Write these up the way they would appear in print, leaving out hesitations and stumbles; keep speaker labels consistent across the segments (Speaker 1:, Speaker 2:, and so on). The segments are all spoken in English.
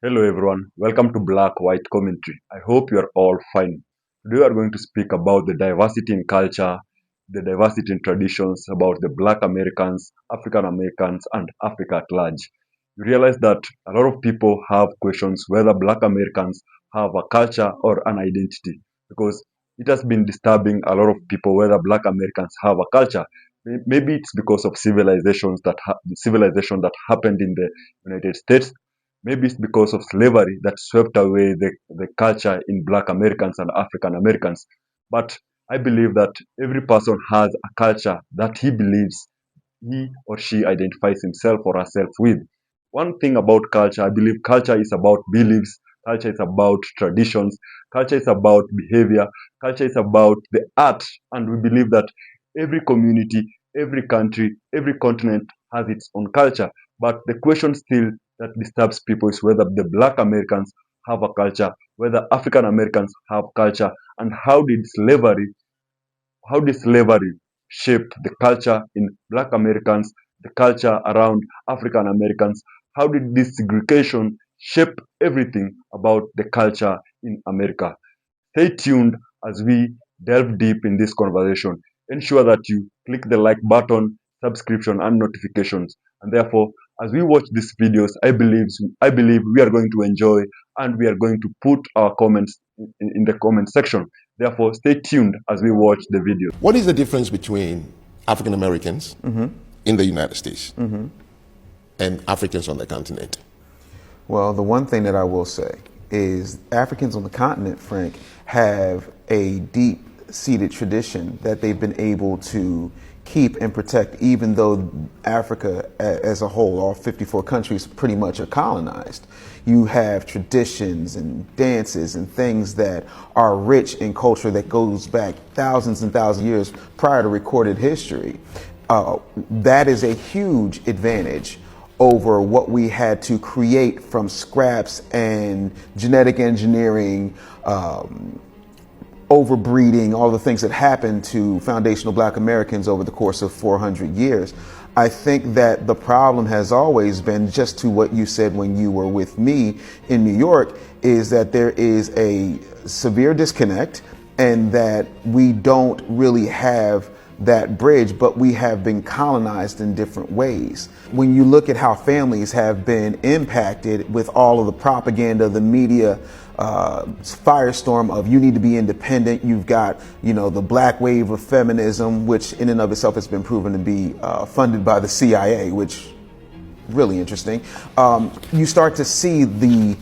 Speaker 1: Hello everyone, welcome to Black White Commentary. I hope you are all fine. Today we are going to speak about the diversity in culture, the diversity in traditions, about the Black Americans, African Americans, and Africa at large. You realize that a lot of people have questions whether Black Americans have a culture or an identity because it has been disturbing a lot of people whether Black Americans have a culture. Maybe it's because of the civilization that happened in the United States. Maybe it's because of slavery that swept away the culture in Black Americans and African Americans. But I believe that every person has a culture that he believes he or she identifies himself or herself with. One thing about culture, I believe culture is about beliefs, culture is about traditions, culture is about behavior, culture is about the art, and we believe that every community, every country, every continent has its own culture. But the question still that disturbs people is whether the Black Americans have a culture, whether African Americans have culture, and how did slavery shaped the culture in Black Americans, the culture around African Americans? How did this segregation shape everything about the culture in America? Stay tuned as we delve deep in this conversation. Ensure that you click the like button, subscription, and notifications. And therefore, as we watch these videos, I believe we are going to enjoy and we are going to put our comments in the comment section. Therefore, stay tuned as we watch the video.
Speaker 2: What is the difference between African Americans in the United States and Africans on the continent?
Speaker 3: Well, the one thing that I will say is Africans on the continent, Frank, have a deep-seated tradition that they've been able to keep and protect, even though Africa as a whole, all 54 countries pretty much are colonized. You have traditions and dances and things that are rich in culture that goes back thousands and thousands of years prior to recorded history. That is a huge advantage over what we had to create from scraps and genetic engineering, overbreeding, all the things that happened to foundational Black Americans over the course of 400 years. I think that the problem has always been, just to what you said when you were with me in New York, is that there is a severe disconnect and that we don't really have that bridge, but we have been colonized in different ways. When you look at how families have been impacted with all of the propaganda, the media, firestorm of you need to be independent. You've got, the black wave of feminism, which in and of itself has been proven to be funded by the CIA, which really interesting. You start to see the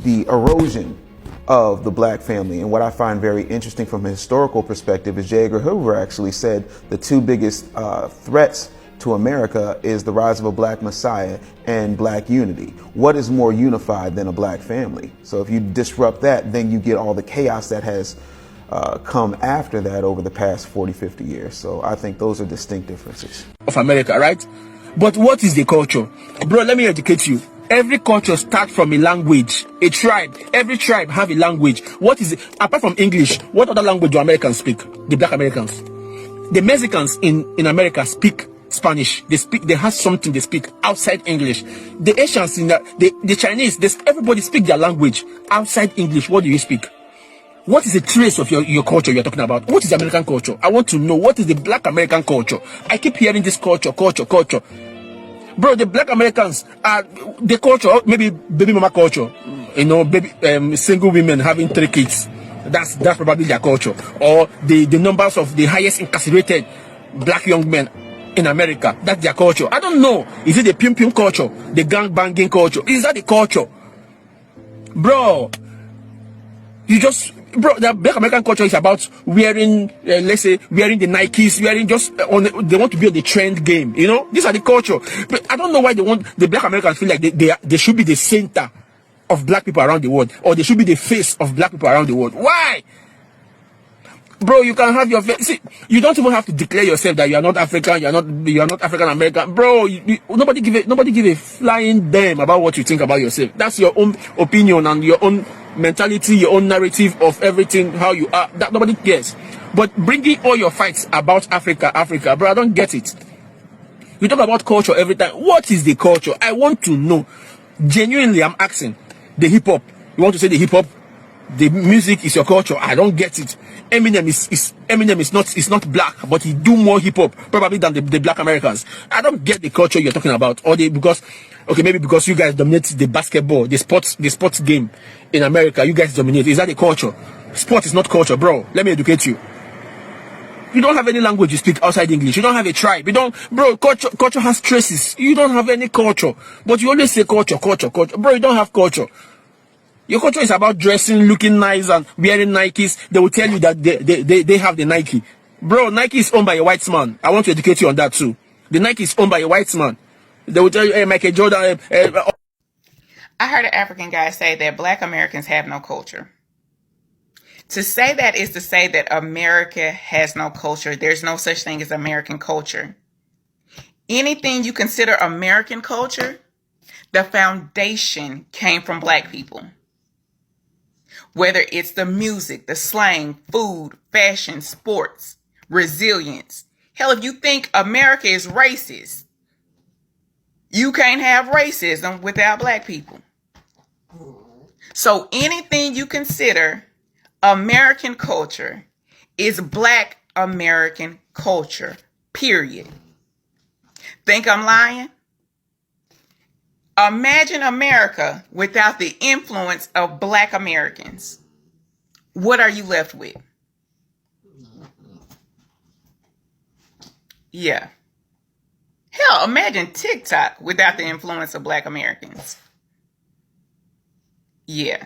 Speaker 3: erosion of the Black family. And what I find very interesting from a historical perspective is J. Edgar Hoover actually said the two biggest threats to America is the rise of a Black Messiah and Black unity. What is more unified than a Black family? So if you disrupt that, then you get all the chaos that has come after that over the past 40, 50 years. So I think those are distinct differences.
Speaker 4: Of America, right? But what is the culture? Bro, let me educate you. Every culture starts from a language, a tribe. Every tribe have a language. What is it? Apart from English, what other language do Americans speak? The Black Americans. The Mexicans in America speak Spanish. They have something they speak outside English. The Asians, the Chinese, everybody speak their language outside English. What do you speak? What is the trace of your culture you're talking about? What is the American culture? I want to know, what is the Black American culture? I keep hearing this culture. Bro, the Black Americans are the culture, maybe baby mama culture. Single women having 3 kids. That's probably their culture. Or the numbers of the highest incarcerated Black young men in America. That's their culture. I don't know. Is it the pim culture? The gang banging culture? Is that the culture? Bro, the Black American culture is about wearing, let's say, wearing the Nikes, they want to be on the trend game. These are the culture. But I don't know why the Black Americans feel like they should be the center of Black people around the world, or they should be the face of Black people around the world. Why? Bro, you can have your face. See, you don't even have to declare yourself that you are not African, you are not African American. Bro, nobody give a flying damn about what you think about yourself. That's your own opinion and your own mentality, your own narrative of everything, how you are. That nobody cares. But bringing all your fights about Africa, bro, I don't get it. You talk about culture every time. What is the culture? I want to know. Genuinely, I'm asking. The hip hop. You want to say the hip hop? The music is your culture. I don't get it. Eminem is not black, but he do more hip hop probably than the black Americans. I don't get the culture you're talking about. Or because maybe because you guys dominate the basketball, the sports game in America, you guys dominate. Is that the culture? Sport is not culture, bro. Let me educate you. You don't have any language you speak outside English. You don't have a tribe. Culture has traces. You don't have any culture. But you always say culture. Bro, you don't have culture. Your culture is about dressing, looking nice, and wearing Nikes. They will tell you that they have the Nike. Bro, Nike is owned by a white man. I want to educate you on that too. The Nike is owned by a white man. They will tell you, hey, Michael Jordan.
Speaker 5: I heard an African guy say that Black Americans have no culture. To say that is to say that America has no culture. There's no such thing as American culture. Anything you consider American culture, the foundation came from Black people. Whether it's the music, the slang, food, fashion, sports, resilience. Hell, if you think America is racist, you can't have racism without Black people. So anything you consider American culture is Black American culture, period. Think I'm lying? Imagine America without the influence of Black Americans. What are you left with? Yeah. Hell, imagine TikTok without the influence of Black Americans. Yeah.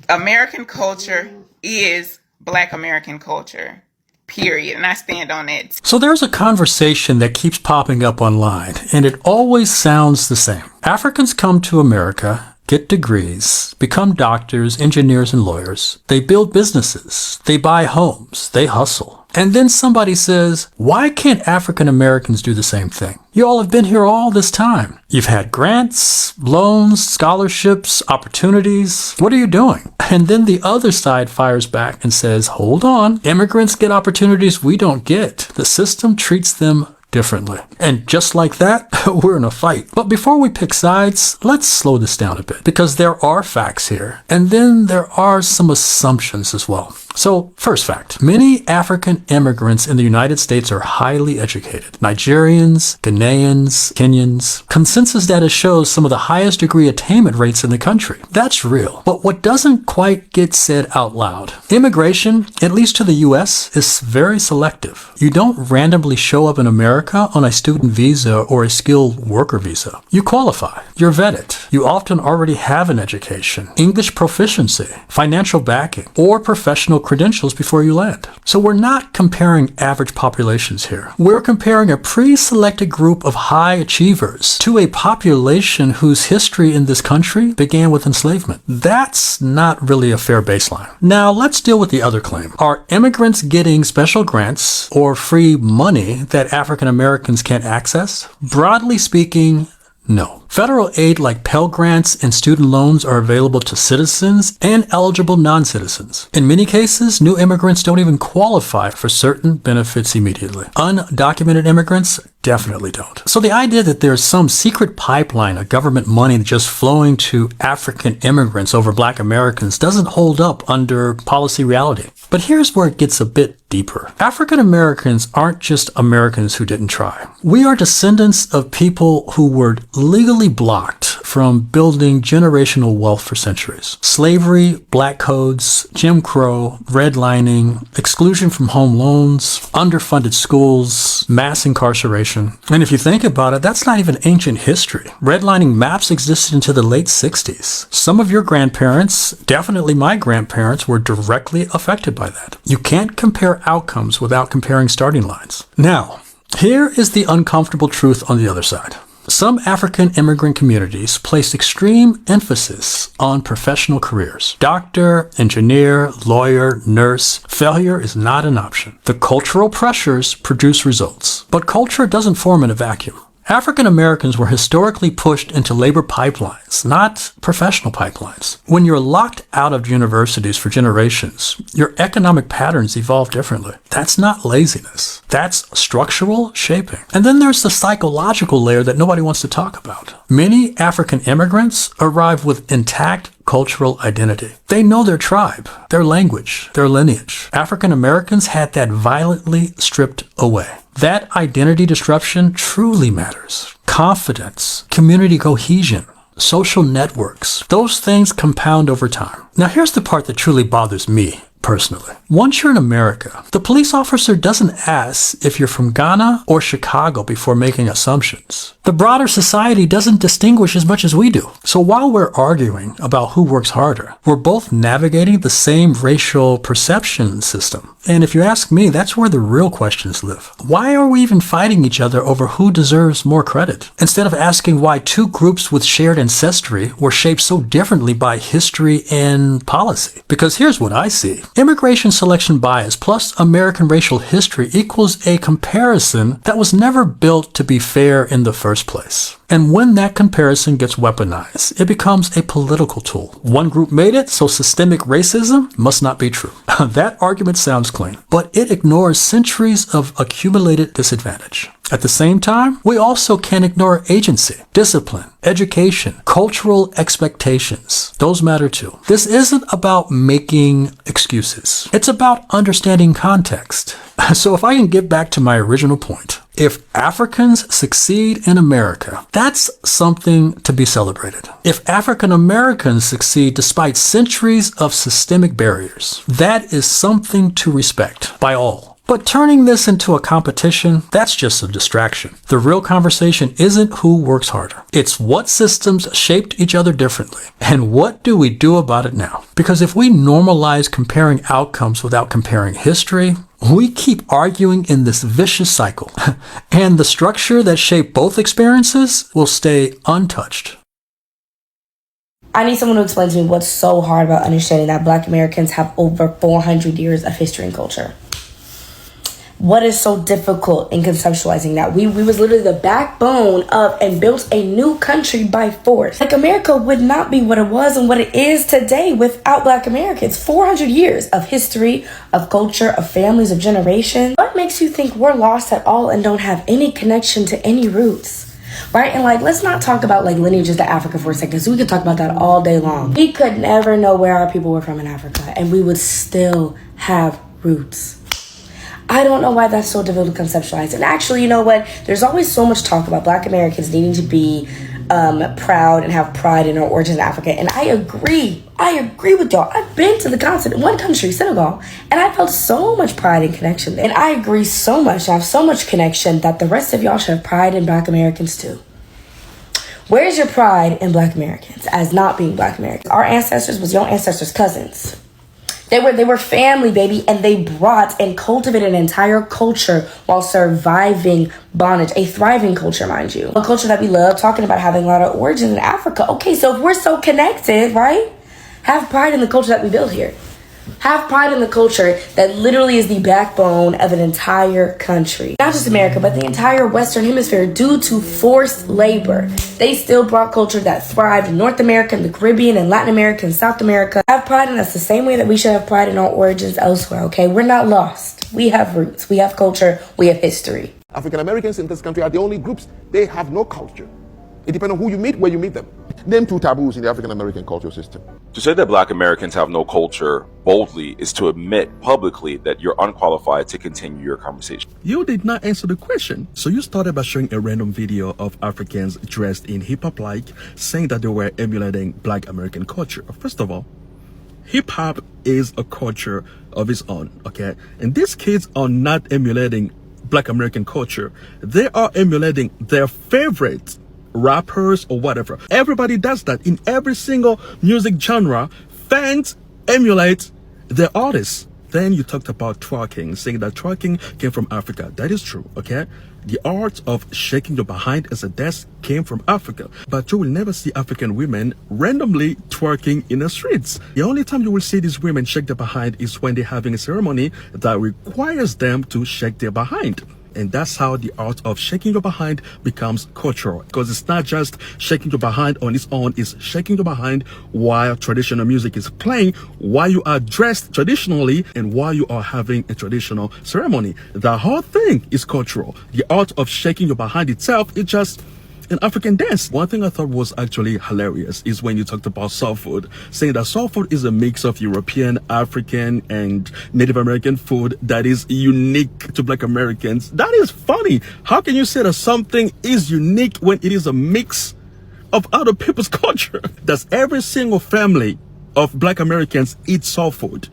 Speaker 5: American culture is Black American culture. Period. And I stand on it.
Speaker 6: So there's a conversation that keeps popping up online, and it always sounds the same. Africans come to America, get degrees, become doctors, engineers, and lawyers. They build businesses. They buy homes. They hustle. And then somebody says, why can't African Americans do the same thing? You all have been here all this time. You've had grants, loans, scholarships, opportunities. What are you doing? And then the other side fires back and says, hold on. Immigrants get opportunities we don't get. The system treats them differently. And just like that, we're in a fight. But before we pick sides, let's slow this down a bit, because there are facts here, and then there are some assumptions as well. So, first fact, many African immigrants in the United States are highly educated. Nigerians, Ghanaians, Kenyans. Consensus data shows some of the highest degree attainment rates in the country. That's real. But what doesn't quite get said out loud, immigration, at least to the US, is very selective. You don't randomly show up in America on a student visa or a skilled worker visa. You qualify. You're vetted. You often already have an education, English proficiency, financial backing, or professional credentials before you land. So we're not comparing average populations here. We're comparing a pre-selected group of high achievers to a population whose history in this country began with enslavement. That's not really a fair baseline. Now let's deal with the other claim. Are immigrants getting special grants or free money that African Americans can't access? Broadly speaking, no. Federal aid like Pell Grants and student loans are available to citizens and eligible non-citizens. In many cases, new immigrants don't even qualify for certain benefits immediately. Undocumented immigrants definitely don't. So the idea that there's some secret pipeline of government money just flowing to African immigrants over Black Americans doesn't hold up under policy reality. But here's where it gets a bit deeper. African Americans aren't just Americans who didn't try. We are descendants of people who were legally blocked from building generational wealth for centuries. Slavery, black codes, Jim Crow, redlining, exclusion from home loans, underfunded schools, mass incarceration. And if you think about it, that's not even ancient history. Redlining maps existed into the late 60s. Some of your grandparents, definitely my grandparents, were directly affected by that. You can't compare outcomes without comparing starting lines. Now, here is the uncomfortable truth on the other side. Some African immigrant communities place extreme emphasis on professional careers. Doctor, engineer, lawyer, nurse. Failure is not an option. The cultural pressures produce results. But culture doesn't form in a vacuum. African Americans were historically pushed into labor pipelines, not professional pipelines. When you're locked out of universities for generations, your economic patterns evolve differently. That's not laziness. That's structural shaping. And then there's the psychological layer that nobody wants to talk about. Many African immigrants arrive with intact cultural identity. They know their tribe, their language, their lineage. African Americans had that violently stripped away. That identity disruption truly matters. Confidence, community cohesion, social networks, those things compound over time. Now here's the part that truly bothers me personally. Once you're in America, the police officer doesn't ask if you're from Ghana or Chicago before making assumptions. The broader society doesn't distinguish as much as we do. So while we're arguing about who works harder, we're both navigating the same racial perception system. And if you ask me, that's where the real questions live. Why are we even fighting each other over who deserves more credit? Instead of asking why two groups with shared ancestry were shaped so differently by history and policy. Because here's what I see. Immigration selection bias plus American racial history equals a comparison that was never built to be fair in the first place. And when that comparison gets weaponized, it becomes a political tool. One group made it, so systemic racism must not be true. That argument sounds clean, but it ignores centuries of accumulated disadvantage. At the same time, we also can't ignore agency, discipline, education, cultural expectations. Those matter too. This isn't about making excuses. It's about understanding context. So if I can get back to my original point, if Africans succeed in America, that's something to be celebrated. If African Americans succeed despite centuries of systemic barriers, that is something to respect by all. But turning this into a competition, that's just a distraction. The real conversation isn't who works harder. It's what systems shaped each other differently. And what do we do about it now? Because if we normalize comparing outcomes without comparing history, we keep arguing in this vicious cycle. And the structure that shaped both experiences will stay untouched.
Speaker 7: I need someone to explain to me what's so hard about understanding that Black Americans have over 400 years of history and culture. What is so difficult in conceptualizing that? We was literally the backbone of and built a new country by force. Like, America would not be what it was and what it is today without Black Americans. 400 years of history, of culture, of families, of generations. What makes you think we're lost at all and don't have any connection to any roots? Right? And like, let's not talk about like lineages to Africa for a second, because we could talk about that all day long. We could never know where our people were from in Africa, and we would still have roots. I don't know why that's so difficult to conceptualize. And actually, you know what? There's always so much talk about Black Americans needing to be proud and have pride in our origins in Africa. And I agree with y'all. I've been to the continent, one country, Senegal, and I felt so much pride and connection there. And I agree so much, I have so much connection that the rest of y'all should have pride in Black Americans too. Where's your pride in Black Americans as not being Black Americans? Our ancestors was your ancestors' cousins. They were family, baby, and they brought and cultivated an entire culture while surviving bondage, a thriving culture, mind you. A culture that we love, talking about having a lot of origins in Africa. Okay, so if we're so connected, right? Have pride in the culture that we built here. Have pride in the culture that literally is the backbone of an entire country. Not just America, but the entire Western Hemisphere due to forced labor. They still brought culture that thrived in North America, and the Caribbean, and Latin America, and South America. Have pride in us the same way that we should have pride in our origins elsewhere, okay? We're not lost. We have roots. We have culture. We have history.
Speaker 2: African Americans in this country are the only groups, they have no culture. It depends on who you meet, where you meet them. Name two taboos in the African American cultural system.
Speaker 8: To say that Black Americans have no culture boldly is to admit publicly that you're unqualified to continue your conversation.
Speaker 9: You did not answer the question. So you started by showing a random video of Africans dressed in hip-hop-like, saying that they were emulating Black American culture. First of all, hip-hop is a culture of its own, okay? And these kids are not emulating Black American culture. They are emulating their favorite rappers or whatever. Everybody does that in every single music genre. Fans emulate their artists. Then you talked about twerking, saying that twerking came from Africa. That is true, okay? The art of shaking your behind as a dance came from Africa. But you will never see African women randomly twerking in the streets. The only time you will see these women shake their behind is when they're having a ceremony that requires them to shake their behind. And that's how the art of shaking your behind becomes cultural. Because it's not just shaking your behind on its own, it's shaking your behind while traditional music is playing, while you are dressed traditionally, and while you are having a traditional ceremony. The whole thing is cultural. The art of shaking your behind itself is just an African dance. One thing I thought was actually hilarious is when you talked about soul food, saying that soul food is a mix of European, African, and Native American food that is unique to Black Americans. That is funny. How can you say that something is unique when it is a mix of other people's culture? Does every single family of Black Americans eat soul food?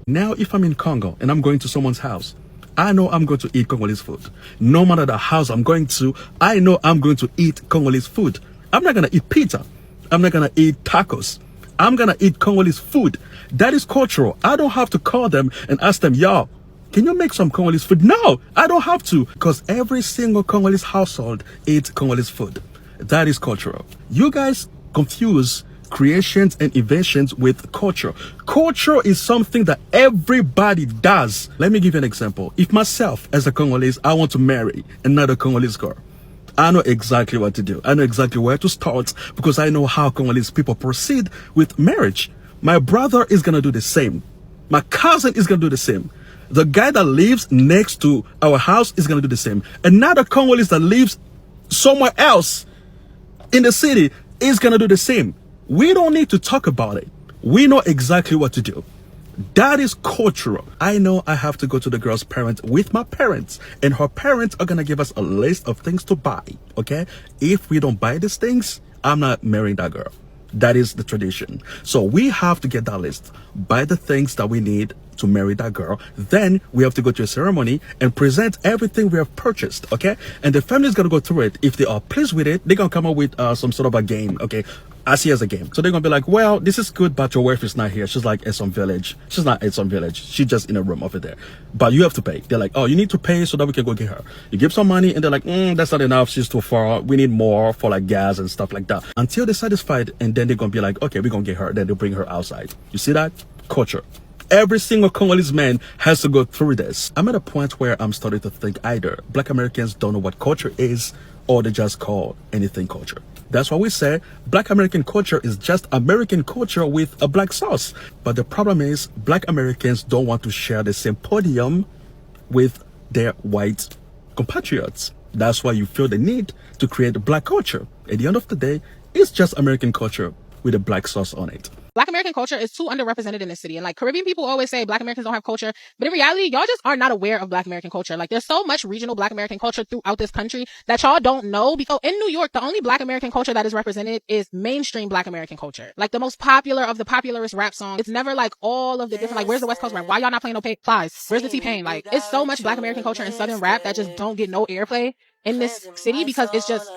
Speaker 9: Now, if I'm in Congo and I'm going to someone's house, I know I'm going to eat Congolese food. No matter the house I'm going to, I know I'm going to eat Congolese food. I'm not going to eat pizza. I'm not going to eat tacos. I'm going to eat Congolese food. That is cultural. I don't have to call them and ask them, y'all, can you make some Congolese food? No, I don't have to, because every single Congolese household eats Congolese food. That is cultural. You guys confuse creations and inventions with culture. Culture is something that everybody does. Let me give you an example. If myself, as a Congolese, I want to marry another Congolese girl, I know exactly what to do. I know exactly where to start because I know how Congolese people proceed with marriage. My brother is going to do the same. My cousin is going to do the same. The guy that lives next to our house is going to do the same. Another Congolese that lives somewhere else in the city is going to do the same. We don't need to talk about it. We know exactly what to do. That is cultural. I know I have to go to the girl's parents with my parents, and her parents are going to give us a list of things to buy, okay? If we don't buy these things, I'm not marrying that girl. That is the tradition. So we have to get that list, buy the things that we need to marry that girl. Then we have to go to a ceremony and present everything we have purchased, okay? And the family is going to go through it. If they are pleased with it, they're going to come up with some sort of a game, okay? I see it as a game. So they're going to be like, well, this is good, but your wife is not here. She's like at some village. She's not at some village. She's just in a room over there. But you have to pay. They're like, oh, you need to pay so that we can go get her. You give some money and they're like, that's not enough. She's too far. We need more for like gas and stuff like that. Until they're satisfied, and then they're going to be like, okay, we're going to get her. Then they'll bring her outside. You see that? Culture. Every single Congolese man has to go through this. I'm at a point where I'm starting to think either Black Americans don't know what culture is, or they just call anything culture. That's why we say Black American culture is just American culture with a black sauce. But the problem is Black Americans don't want to share the same podium with their white compatriots. That's why you feel the need to create a black culture. At the end of the day, it's just American culture with a black sauce on it.
Speaker 10: Black American culture is too underrepresented in the city. And like Caribbean people always say Black Americans don't have culture. But in reality, y'all just are not aware of Black American culture. Like there's so much regional Black American culture throughout this country that y'all don't know. Because in New York, the only Black American culture that is represented is mainstream Black American culture. Like the most popular of the popularist rap songs. It's never like all of the different, like where's the West Coast rap? Why y'all not playing no Plies? Where's the T-Pain? Like it's so much Black American culture and Southern rap that just don't get no airplay in this city because it's just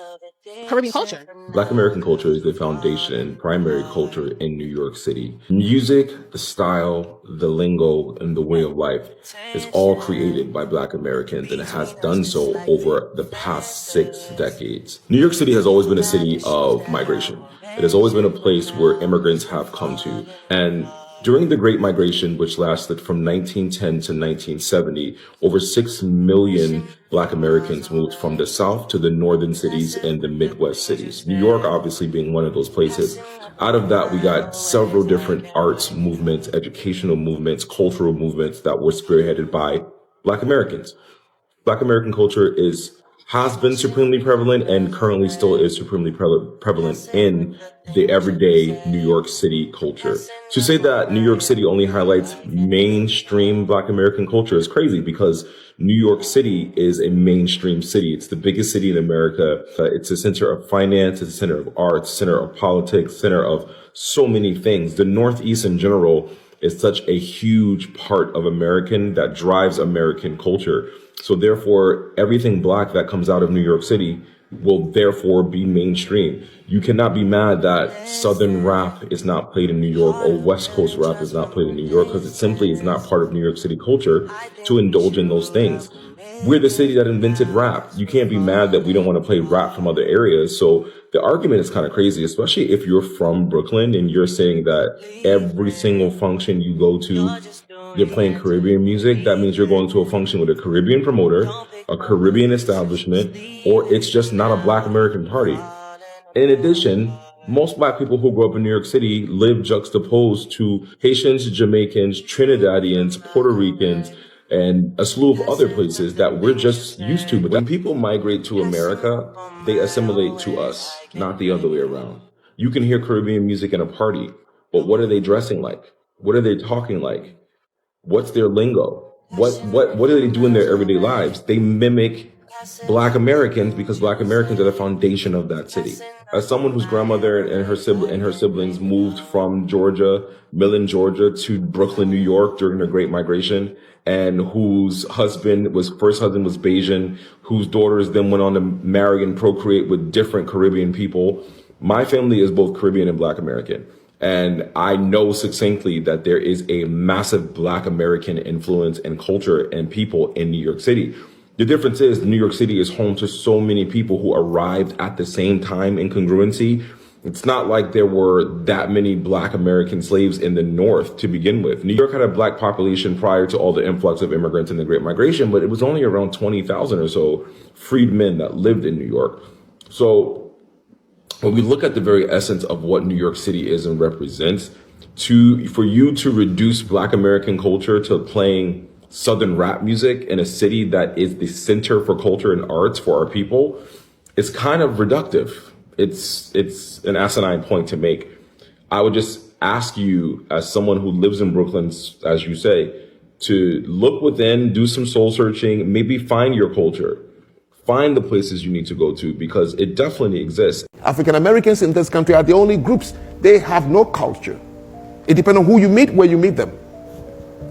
Speaker 10: Caribbean culture.
Speaker 8: Black American culture is the foundation and primary culture in New York City. Music, the style, the lingo, and the way of life is all created by Black Americans, and it has done so over the past 6 decades. New York City has always been a city of migration. It has always been a place where immigrants have come to. And during the Great Migration, which lasted from 1910 to 1970, over 6 million Black Americans moved from the South to the northern cities and the Midwest cities. New York obviously being one of those places. Out of that, we got several different arts movements, educational movements, cultural movements that were spearheaded by Black Americans. Black American culture has been supremely prevalent and currently still is supremely prevalent in the everyday New York City culture. To say that New York City only highlights mainstream Black American culture is crazy, because New York City is a mainstream city. It's the biggest city in America. It's a center of finance, it's a center of arts, center of politics, center of so many things. The Northeast in general is such a huge part of American that drives American culture. So therefore, everything Black that comes out of New York City will therefore be mainstream. You cannot be mad that Southern rap is not played in New York or West Coast rap is not played in New York, because it simply is not part of New York City culture to indulge in those things. We're the city that invented rap. You can't be mad that we don't want to play rap from other areas. So the argument is kind of crazy, especially if you're from Brooklyn and you're saying that every single function you go to, you're playing Caribbean music, that means you're going to a function with a Caribbean promoter, a Caribbean establishment, or it's just not a Black American party. In addition, most Black people who grow up in New York City live juxtaposed to Haitians, Jamaicans, Trinidadians, Puerto Ricans, and a slew of other places that we're just used to. But when people migrate to America, they assimilate to us, not the other way around. You can hear Caribbean music in a party, but what are they dressing like? What are they talking like? What's their lingo? What do they do in their everyday lives? They mimic Black Americans because Black Americans are the foundation of that city. As someone whose grandmother and her siblings moved from Millen, Georgia to Brooklyn, New York during the Great Migration, and whose first husband was Bayesian, whose daughters then went on to marry and procreate with different Caribbean people. My family is both Caribbean and Black American. And I know succinctly that there is a massive Black American influence and culture and people in New York City. The difference is New York City is home to so many people who arrived at the same time in congruency. It's not like there were that many Black American slaves in the North to begin with. New York had a Black population prior to all the influx of immigrants in the Great Migration, but it was only around 20,000 or so freedmen that lived in New York. So when we look at the very essence of what New York City is and represents, for you to reduce Black American culture to playing Southern rap music in a city that is the center for culture and arts for our people, it's kind of reductive. It's an asinine point to make. I would just ask you, as someone who lives in Brooklyn, as you say, to look within, do some soul searching, maybe find your culture, find the places you need to go to, because it definitely exists.
Speaker 2: African Americans in this country are the only groups. They have no culture. It depends on who you meet, where you meet them.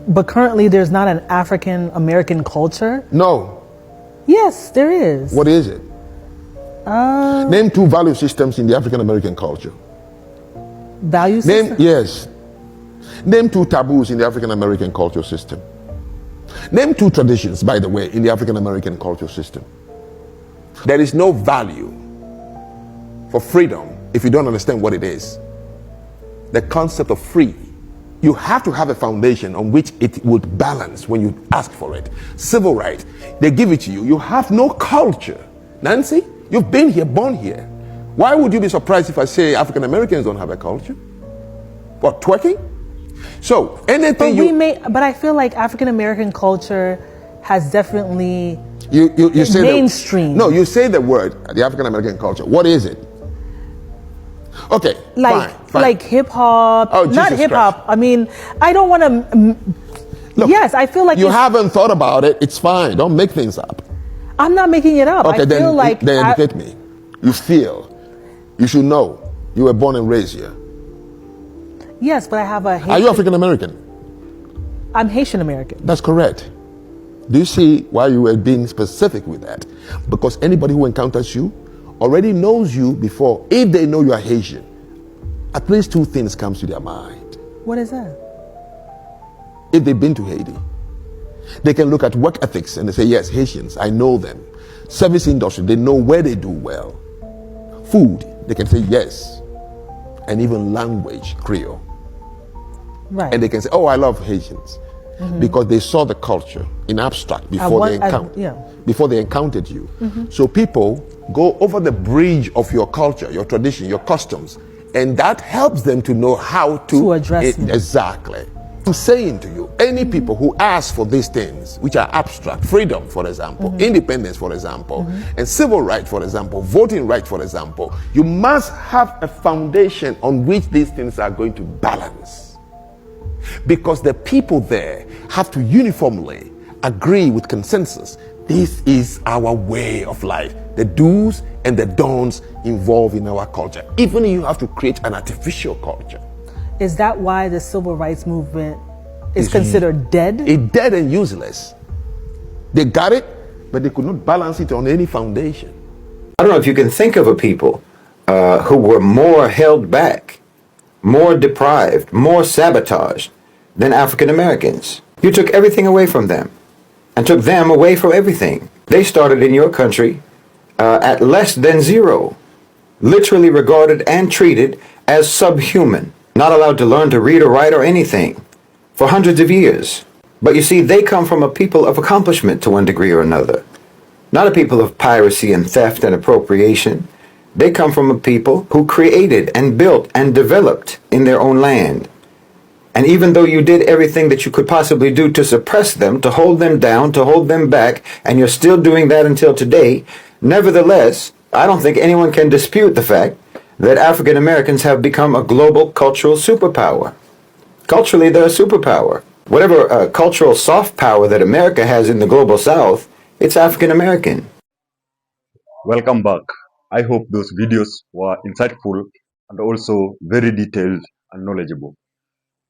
Speaker 11: But currently there's not an African American culture?
Speaker 2: No.
Speaker 11: Yes, there is.
Speaker 2: What is it? Name two value systems in the African American culture.
Speaker 11: Value system?
Speaker 2: Yes. Name two taboos in the African American culture system. Name two traditions, by the way, in the African American culture system. There is no value for freedom if you don't understand what it is. The concept of free. You have to have a foundation on which it would balance when you ask for it. Civil rights, they give it to you. You have no culture. Nancy, you've been here, born here. Why would you be surprised if I say African Americans don't have a culture? What, twerking? So anything
Speaker 11: but I feel like African American culture has definitely
Speaker 2: you say
Speaker 11: mainstream.
Speaker 2: No, you say the word, the African American culture. What is it? Okay, fine.
Speaker 11: Like hip hop.
Speaker 2: Oh,
Speaker 11: not hip hop. I mean, I don't want to. Yes, I feel like
Speaker 2: you haven't thought about it. It's fine. Don't make things up.
Speaker 11: I'm not making it up.
Speaker 2: Okay,
Speaker 11: then
Speaker 2: educate me. You feel. You should know. You were born and raised here.
Speaker 11: Yes, but I have a Haitian.
Speaker 2: Are you African American?
Speaker 11: I'm Haitian American.
Speaker 2: That's correct. Do you see why you were being specific with that? Because anybody who encounters you already knows you before. If they know you are Haitian, at least two things comes to their mind.
Speaker 11: What is that?
Speaker 2: If they've been to Haiti, they can look at work ethics and they say, yes, Haitians, I know them. Service industry, they know where they do well. Food, they can say yes. And even language, Creole.
Speaker 11: Right.
Speaker 2: And they can say, oh, I love Haitians. Mm-hmm. Because they saw the culture in abstract before they encountered you. Mm-hmm. So people go over the bridge of your culture, your tradition, your customs, and that helps them to know how to
Speaker 11: address it.
Speaker 2: Exactly. I'm saying to you, any people who ask for these things, which are abstract, freedom, for example, independence, for example, and civil rights, for example, voting rights, for example, you must have a foundation on which these things are going to balance. Because the people there have to uniformly agree with consensus. This is our way of life. The do's and the don'ts involved in our culture. Even if you have to create an artificial culture.
Speaker 11: Is that why the civil rights movement is considered dead?
Speaker 2: It's dead and useless. They got it, but they could not balance it on any foundation.
Speaker 12: I don't know if you can think of a people who were more held back, more deprived, more sabotaged than African Americans. You took everything away from them and took them away from everything. They started in your country at less than zero, literally regarded and treated as subhuman, not allowed to learn to read or write or anything for hundreds of years. But you see, they come from a people of accomplishment to one degree or another, not a people of piracy and theft and appropriation. They come from a people who created and built and developed in their own land. And even though you did everything that you could possibly do to suppress them, to hold them down, to hold them back, and you're still doing that until today, nevertheless, I don't think anyone can dispute the fact that African Americans have become a global cultural superpower. Culturally, they're a superpower. Whatever cultural soft power that America has in the global South, it's African American.
Speaker 1: Welcome back. I hope those videos were insightful and also very detailed and knowledgeable.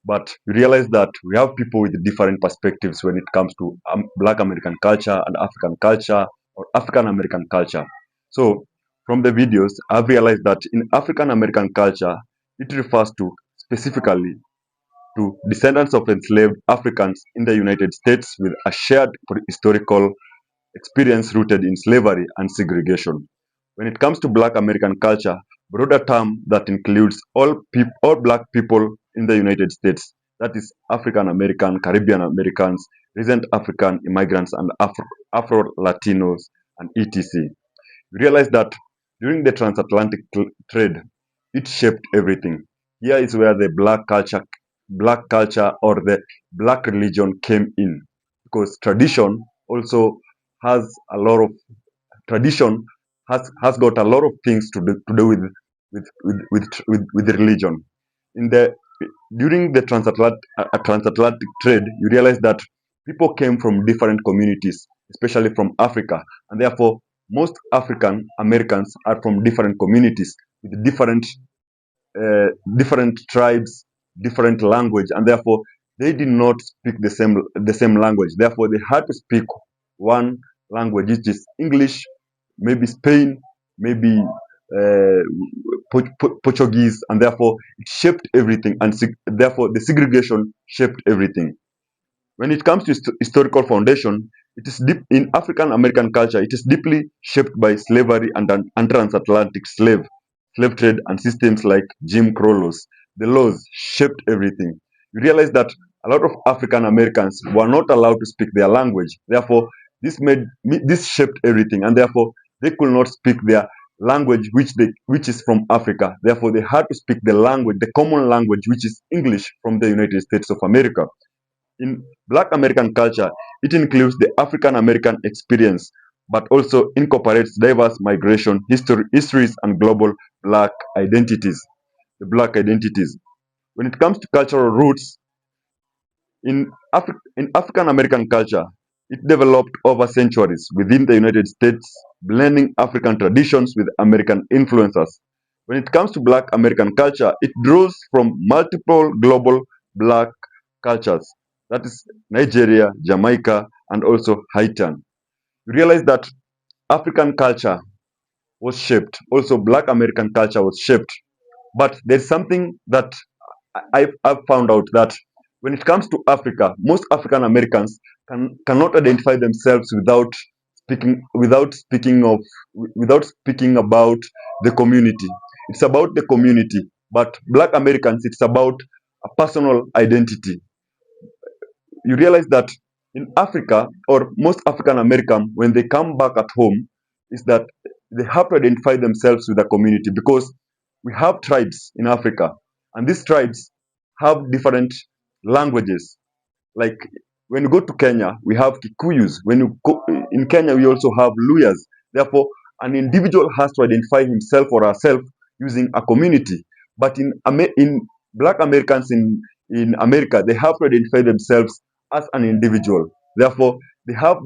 Speaker 1: But we realize that we have people with different perspectives when it comes to Black American culture and African culture or African American culture. So, from the videos, I've realized that in African American culture, it refers to specifically to descendants of enslaved Africans in the United States with a shared historical experience rooted in slavery and segregation. When it comes to Black American culture, broader term that includes all Black people in the United States, that is African American, Caribbean Americans, recent African immigrants, and Afro Latinos, and etc. We realize that during the transatlantic trade, it shaped everything. Here is where the black culture or the black religion came in, because tradition also has a lot of tradition has got a lot of things to do with religion. In the During the transatlantic trade, you realize that people came from different communities, especially from Africa, and therefore most African Americans are from different communities with different tribes, different language, and therefore they did not speak the same language. Therefore, they had to speak one language, which is English, maybe Spain, maybe uh, Portuguese, and therefore it shaped everything, and therefore the segregation shaped everything. When it comes to historical foundation, it is deep in African American culture. It is deeply shaped by slavery and transatlantic slave trade and systems like Jim Crow laws. The laws shaped everything. You realize that a lot of African Americans were not allowed to speak their language. Therefore, this shaped everything, and therefore they could not speak their language which is from Africa. Therefore, they had to speak the common language, which is English from the United States of America. In Black American culture, it includes the African American experience, but also incorporates diverse migration histories and global Black identities. The Black identities. When it comes to cultural roots, in African American culture, it developed over centuries within the United States, blending African traditions with American influences. When it comes to Black American culture, it draws from multiple global Black cultures, that is Nigeria, Jamaica, and also Haitian. You realize that African culture was shaped, also Black American culture was shaped, but there's something that I've found out that when it comes to Africa, most African Americans cannot identify themselves without speaking about the community. It's about the community, but Black Americans, it's about a personal identity. You realize that in Africa, or most African American, when they come back at home, is that they have to identify themselves with the community, because we have tribes in Africa, and these tribes have different languages. Like when you go to Kenya, we have Kikuyus. When you go in Kenya, we also have Luyas. Therefore, an individual has to identify himself or herself using a community. But in Black Americans in America, they have to identify themselves as an individual. Therefore, they have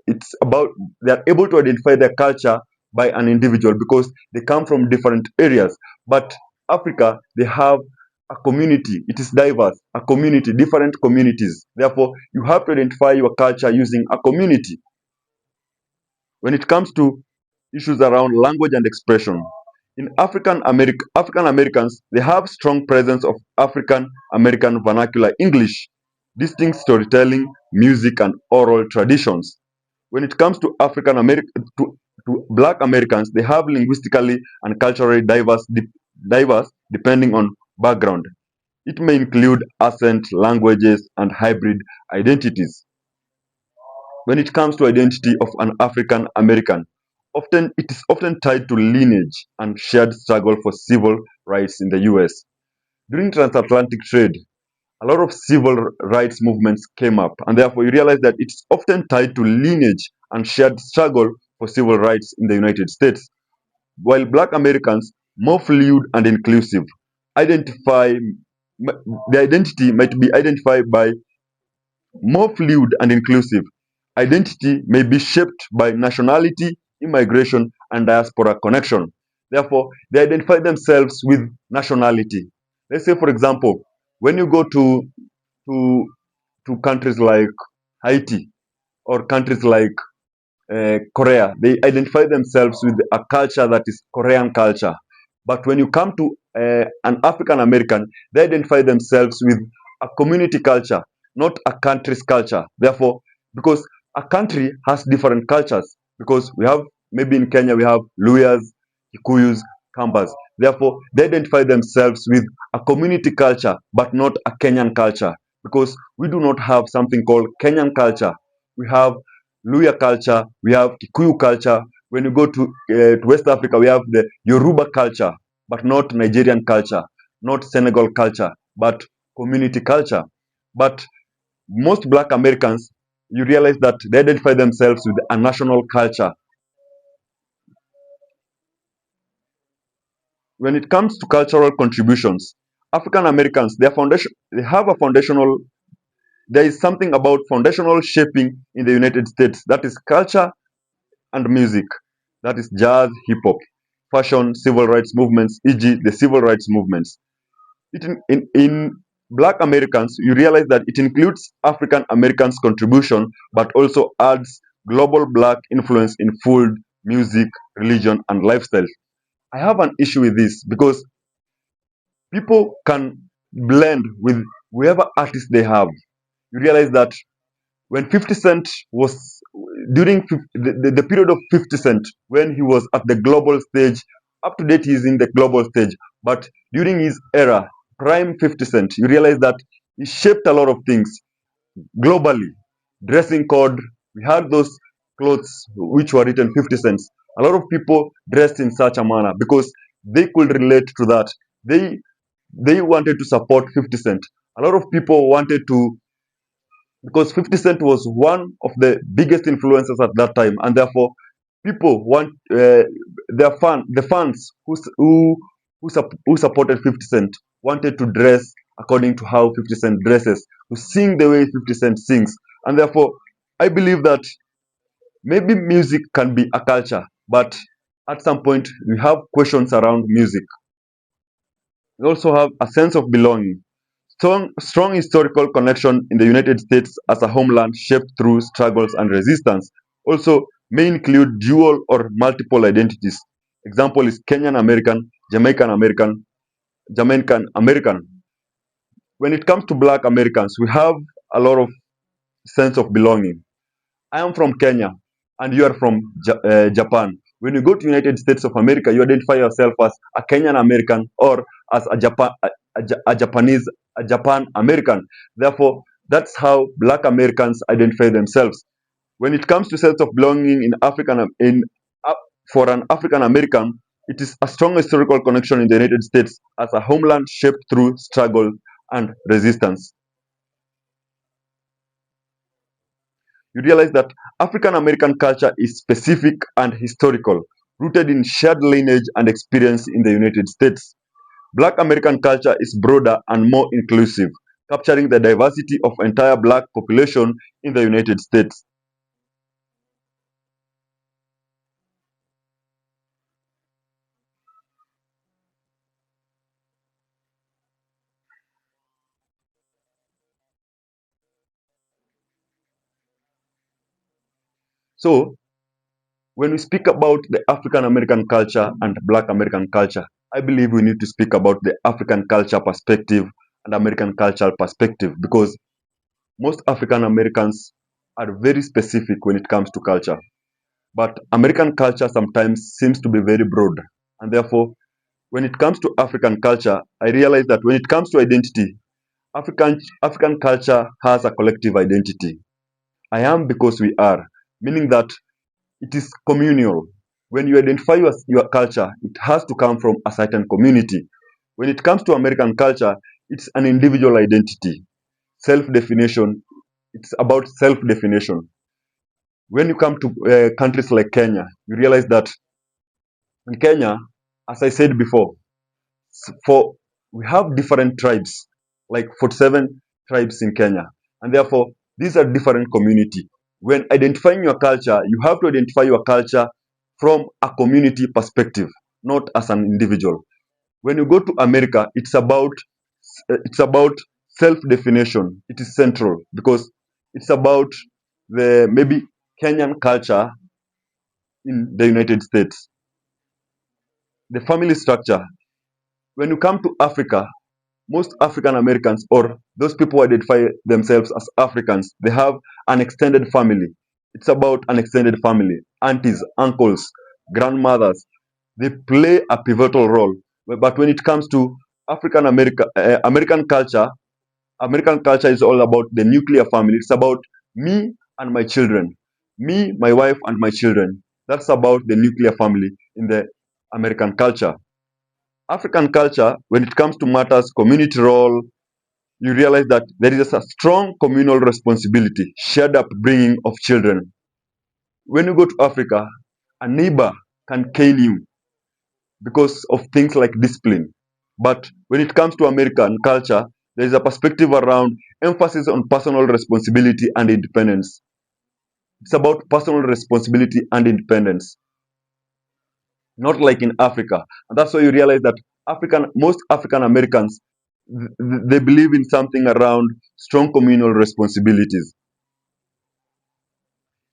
Speaker 1: it's about they are able to identify their culture by an individual because they come from different areas. But Africa, they have a community. It is diverse, a community, different communities. Therefore, you have to identify your culture using a community. When it comes to issues around language and expression, in African Americans, they have strong presence of African American vernacular English, distinct storytelling, music, and oral traditions. When it comes to African American to Black Americans, they have linguistically and culturally diverse depending on background. It may include accent, languages, and hybrid identities. When it comes to identity of an African American, often it is often tied to lineage and shared struggle for civil rights in the US. During transatlantic trade, a lot of civil rights movements came up, and therefore you realize that it's often tied to lineage and shared struggle for civil rights in the United States. While Black Americans, more fluid and inclusive, identify the identity might be identified by more fluid and inclusive. Identity may be shaped by nationality, immigration, and diaspora connection. Therefore, they identify themselves with nationality. Let's say, for example, when you go to to countries like Haiti or countries like Korea, they identify themselves with a culture that is Korean culture. But when you come to an African American, they identify themselves with a community culture, not a country's culture. Therefore, because a country has different cultures, because we have maybe in Kenya we have Luyas, Kikuyus, Kambas. Therefore, they identify themselves with a community culture, but not a Kenyan culture, because we do not have something called Kenyan culture. We have Luya culture, we have Kikuyu culture. When you go to West Africa, we have the Yoruba culture, but not Nigerian culture, not Senegal culture, but community culture. But most Black Americans, you realize that they identify themselves with a national culture. When it comes to cultural contributions, African Americans, they have a foundational. There is something about foundational shaping in the United States, that is culture and music, that is jazz, hip hop, fashion, civil rights movements, e.g., the civil rights movements. In Black Americans, you realize that it includes African Americans' contribution, but also adds global Black influence in food, music, religion, and lifestyle. I have an issue with this because people can blend with whoever artist they have. You realize that when 50 Cent was during the period of 50 Cent, when he was at the global stage, up to date he is in the global stage, but during his era, prime 50 Cent, you realize that he shaped a lot of things globally. Dressing code, we had those clothes which were written 50 cents. A lot of people dressed in such a manner because they could relate to that. They wanted to support 50 Cent. A lot of people wanted to, because 50 Cent was one of the biggest influencers at that time, and therefore people want the fans who supported 50 Cent wanted to dress according to how 50 Cent dresses, to sing the way 50 Cent sings, and therefore I believe that maybe music can be a culture, but at some point we have questions around music. We also have a sense of belonging. Strong historical connection in the United States as a homeland shaped through struggles and resistance also may include dual or multiple identities. Example is Kenyan American, Jamaican American. When it comes to Black Americans, we have a lot of sense of belonging. I am from Kenya and you are from Japan. When you go to United States of America, you identify yourself as a Kenyan American or as a Japanese, a Japan American. Therefore, that's how Black Americans identify themselves. When it comes to sense of belonging in for an African American, it is a strong historical connection in the United States as a homeland shaped through struggle and resistance. You realize that African American culture is specific and historical, rooted in shared lineage and experience in the United States. Black American culture is broader and more inclusive, capturing the diversity of entire black population in the United States. So, when we speak about the African American culture and Black American culture, I believe we need to speak about the African culture perspective and American cultural perspective, because most African Americans are very specific when it comes to culture. But American culture sometimes seems to be very broad, and therefore when it comes to African culture, I realize that when it comes to identity, African culture has a collective identity. I am because we are, meaning that it is communal. When you identify your culture, it has to come from a certain community. When it comes to American culture, it's an individual identity, self definition. It's about self definition. When you come to countries like Kenya, you realize that in Kenya, as I said before, for we have different tribes, like 47 tribes in Kenya, and therefore these are different community. When identifying your culture, you have to identify your culture from a community perspective, not as an individual. When you go to America, it's about self definition. It is central because it's about the maybe Kenyan culture in the United States, the family structure. When you come to Africa, most African Americans or those people who identify themselves as Africans, they have an extended family. It's about an extended family. Aunties, uncles, grandmothers, they play a pivotal role. But when it comes to American culture is all about the nuclear family. It's about me and my children, me, my wife, and my children. That's about the nuclear family in the American culture. African culture, when it comes to matters community role, you realize that there is a strong communal responsibility, shared upbringing of children. When you go to Africa, a neighbor can cane you because of things like discipline. But when it comes to American culture, there is a perspective around emphasis on personal responsibility and independence. It's about personal responsibility and independence, not like in Africa. And that's why you realize that most African Americans, they believe in something around strong communal responsibilities.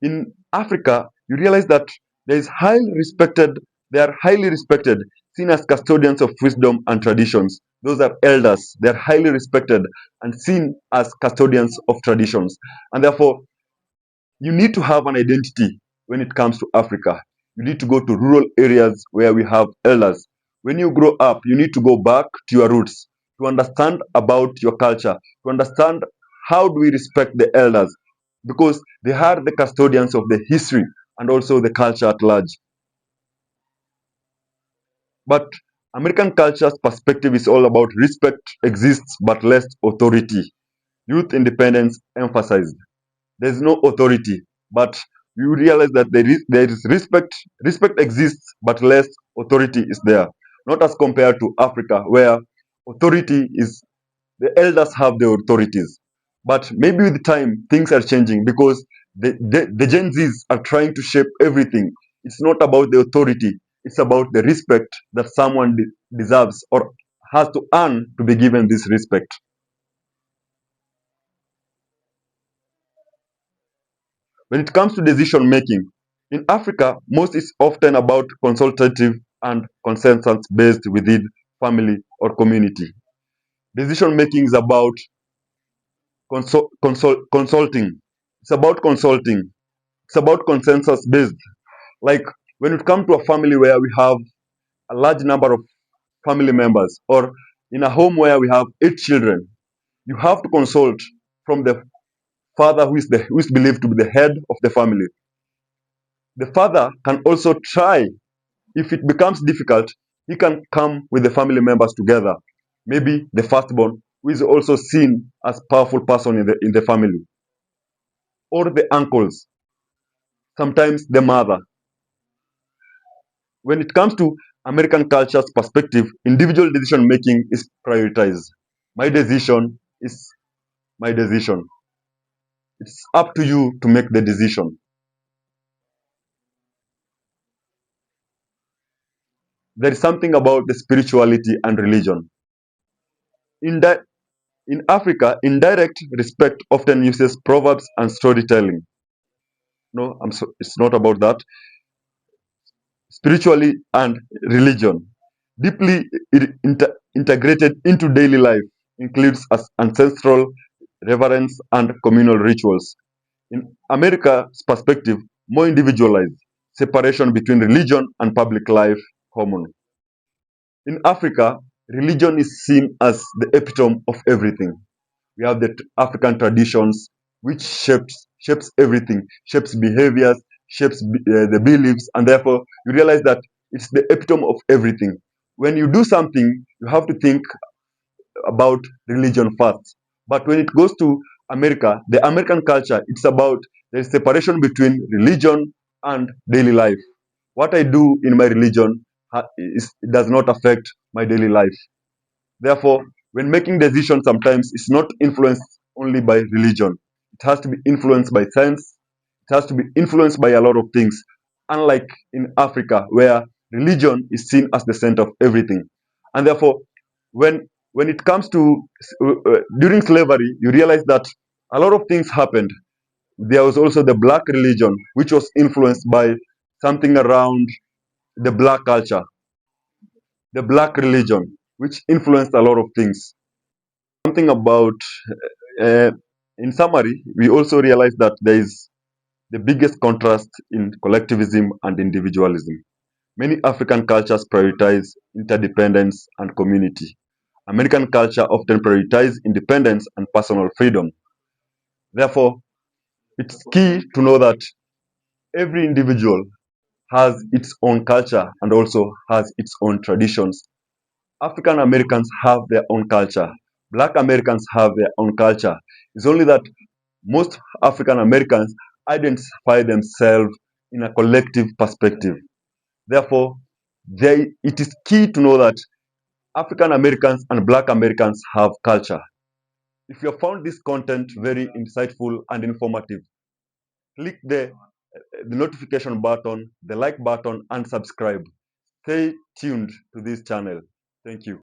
Speaker 1: In Africa, you realize that there is highly respected, they are highly respected, seen as custodians of wisdom and traditions. Those are elders. They are highly respected and seen as custodians of traditions. And therefore, you need to have an identity when it comes to Africa. You need to go to rural areas where we have elders. When you grow up, you need to go back to your roots to understand about your culture, to understand how do we respect the elders, because they are the custodians of the history and also the culture at large. But American culture's perspective is all about respect exists but less authority. Youth independence emphasized. There's no authority, but you realize that there is respect. Respect exists but less authority is there, not as compared to Africa where authority is the elders have the authorities. But maybe with time things are changing because the Gen Zs are trying to shape everything. It's not about the authority, it's about the respect that someone deserves or has to earn to be given this respect. When it comes to decision making, in Africa, most is often about consultative and consensus based within family or community. Decision making is about consulting. It's about consulting. It's about consensus based. Like when it comes to a family where we have a large number of family members, or in a home where we have 8 children, you have to consult from the father who is believed to be the head of the family. The father can also try. If it becomes difficult, he can come with the family members together. Maybe the firstborn, who is also seen as powerful person in the family, or the uncles, sometimes the mother. When it comes to American culture's perspective, individual decision making is prioritized. My decision is my decision. It's up to you to make the decision. There is something about the spirituality and religion. In that in Africa, indirect respect often uses proverbs and storytelling. No, it's not about that. Spiritually and religion, deeply integrated into daily life, includes as ancestral reverence and communal rituals. In America's perspective, more individualized, separation between religion and public life common. In Africa, religion is seen as the epitome of everything. We have the African traditions which shapes everything, shapes behaviors, shapes the beliefs, and therefore you realize that it's the epitome of everything. When you do something, you have to think about religion first. But when it goes to America, the American culture, it's about the separation between religion and daily life. What I do in my religion does not affect my daily life. Therefore, when making decisions, sometimes it's not influenced only by religion. It has to be influenced by science. It has to be influenced by a lot of things. Unlike in Africa, where religion is seen as the center of everything, and therefore, when it comes to during slavery, you realize that a lot of things happened. There was also the black religion, which was influenced by something around the black culture, the black religion, which influenced a lot of things. Something about, uh, in summary, we also realize that there is the biggest contrast in collectivism and individualism. Many African cultures prioritize interdependence and community. American culture often prioritizes independence and personal freedom. Therefore, it's key to know that every individual has its own culture and also has its own traditions. African Americans have their own culture. Black Americans have their own culture. It's only that most African Americans identify themselves in a collective perspective. Therefore, it is key to know that African Americans and Black Americans have culture. If you have found this content very insightful and informative, click the notification button, the like button, and subscribe. Stay tuned to this channel. Thank you.